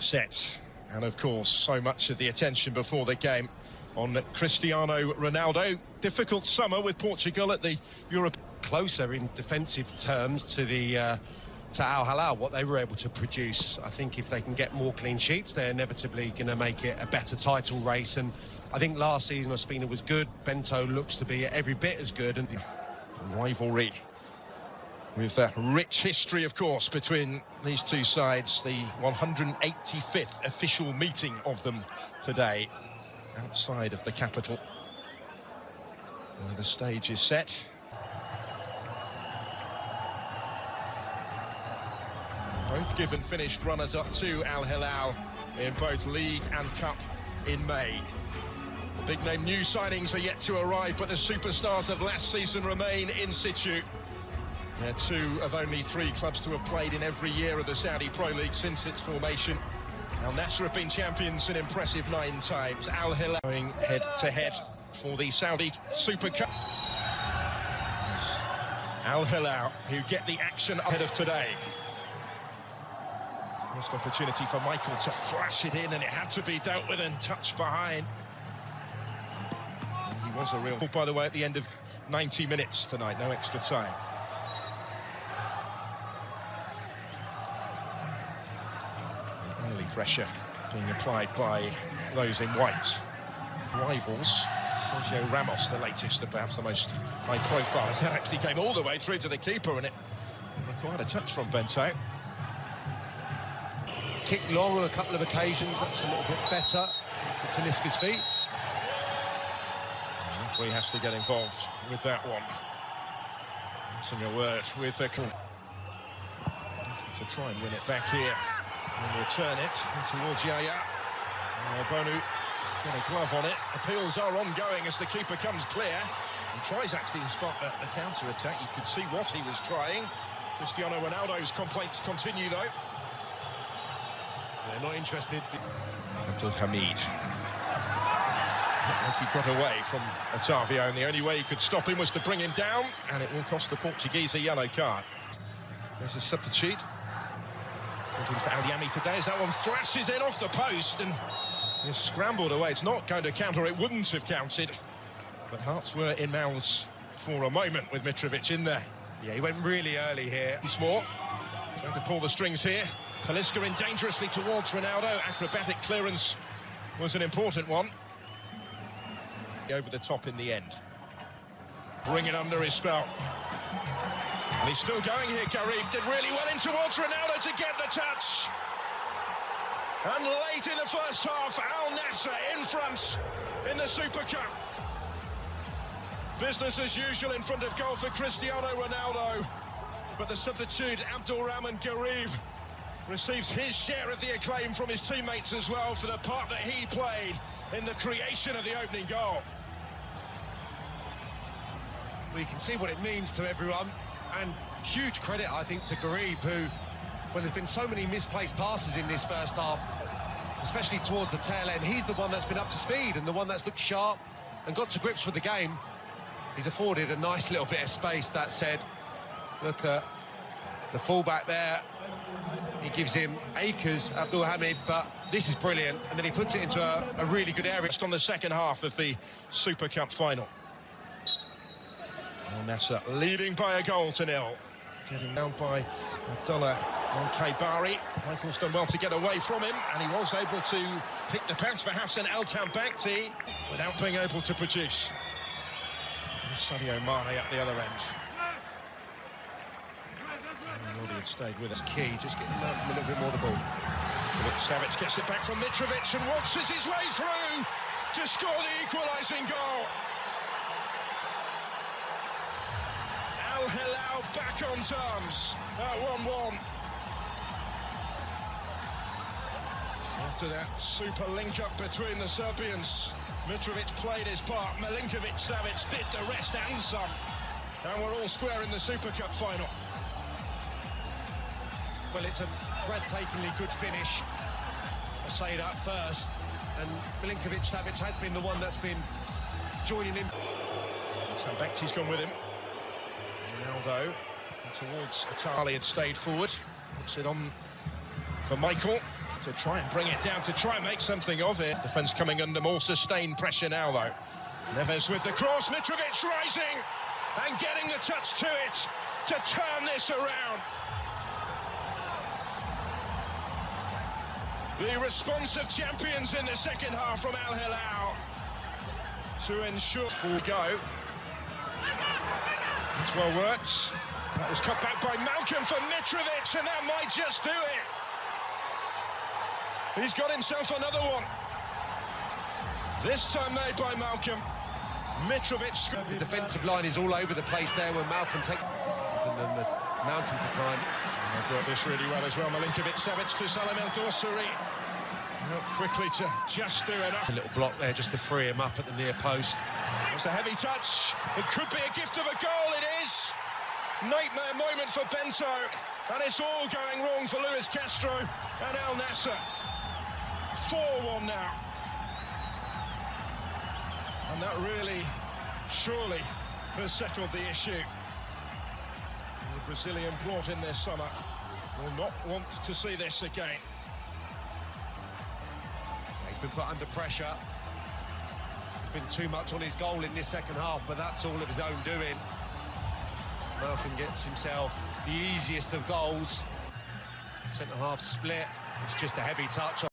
set. And of course, so much of the attention before the game on Cristiano Ronaldo. Difficult summer with Portugal at the Europe. Closer in defensive terms to the to al-Hilal, what they were able to produce. I think if they can get more clean sheets, they're inevitably going to make it a better title race. And I think last season Ospina was good. Bento looks to be every bit as good. And the rivalry with a rich history, of course, between these two sides. The 185th official meeting of them today outside of the capital. The stage is set. Both given finished runners-up to Al-Hilal in both League and Cup in May. The big-name new signings are yet to arrive, but the superstars of last season remain in situ. They're two of only three clubs to have played in every year of the Saudi Pro League since its formation. Al-Nassr have been champions an impressive 9 times. Al-Hilal going head-to-head for the Saudi Super Cup. Al-Hilal, who get the action ahead of today. First opportunity for Michael to flash it in, and it had to be dealt with and touched behind. And he was a real... By the way, at the end of 90 minutes tonight, no extra time. The early pressure being applied by those in white. Rivals, Sergio Ramos, the latest and perhaps the most high profile, as that actually came all the way through to the keeper, and it required a touch from Bento. Kicked long on a couple of occasions, that's a little bit better to Talisca's feet. The referee has to get involved with that one. Using a word with the... to try and win it back here and return it towards Yaya. Bonu got a glove on it. Appeals are ongoing as the keeper comes clear and tries actually to spot the counter-attack. You could see what he was trying. Cristiano Ronaldo's complaints continue though. They're not interested. Abdul Hamid. Looked like he got away from Otavio, and the only way he could stop him was to bring him down, and it will cost the Portuguese a yellow card. There's a substitute. Looking for Al-Yami today as that one flashes in off the post and is scrambled away. It's not going to count, or it wouldn't have counted. But hearts were in mouths for a moment with Mitrovic in there. Yeah, he went really early here. He's more trying to pull the strings here. Talisca in dangerously towards Ronaldo. Acrobatic clearance was an important one. Over the top in the end. Bring it under his spell. And he's still going here, Garib. Did really well in towards Ronaldo to get the touch. And late in the first half, al-Nassr in front in the Super Cup. Business as usual in front of goal for Cristiano Ronaldo. But the substitute, Abdulrahman Garib, receives his share of the acclaim from his teammates as well for the part that he played in the creation of the opening goal. We can see what it means to everyone, and huge credit, I think, to Garib, who, when there's been so many misplaced passes in this first half, especially towards the tail end, he's the one that's been up to speed and the one that's looked sharp and got to grips with the game. He's afforded a nice little bit of space. That said, look at the fullback there. He gives him acres, Abdul Hamid, but this is brilliant. And then he puts it into a really good area. Just on the second half of the Super Cup final. Al-Nassr leading by a goal to 0. Getting down by Abdullah Al-Kaybari. Michael's done well to get away from him, and he was able to pick the pass for Hassan El-Tambakti without being able to produce. Sadio Mane at the other end. Had stayed with us. Key, just getting out from a little bit more of the ball. Savic gets it back from Mitrovic and waltzes his way through to score the equalising goal. Al-Hilal back on terms at 1-1. After that super link-up between the Serbians, Mitrovic played his part, Milinkovic-Savic did the rest and some. And we're all square in the Super Cup final. Well, it's a breathtakingly good finish. I'll say that first. And Milinkovic-Savic has been the one that's been joining in. Tambakti's gone with him. Ronaldo towards Atali had stayed forward. Puts it on for Michael. to try and bring it down, to try and make something of it. Defence coming under more sustained pressure now, though. Neves with the cross, Mitrovic rising and getting the touch to it to turn this around. The responsive champions in the second half from al-Hilal to ensure full go. It's well worked. That was cut back by Malcolm for Mitrovic, and that might just do it. He's got himself another one. This time made by Malcolm. Mitrovic. The defensive line is all over the place there when Malcolm takes the mountain to climb. They've got this really well as well. Milinkovic-Savic to Salim El-Dossari. Not quickly to just do enough. A little block there just to free him up at the near post. It's a heavy touch. It could be a gift of a goal. It is. Nightmare moment for Bento. And it's all going wrong for Luis Castro and al-Nassr. 4-1 now. And that really, surely, has settled the issue. The Brazilian brought in this summer will not want to see this again. He's been put under pressure. There's been too much on his goal in this second half, but that's all of his own doing. Malcolm gets himself the easiest of goals. Centre-half split. It's just a heavy touch.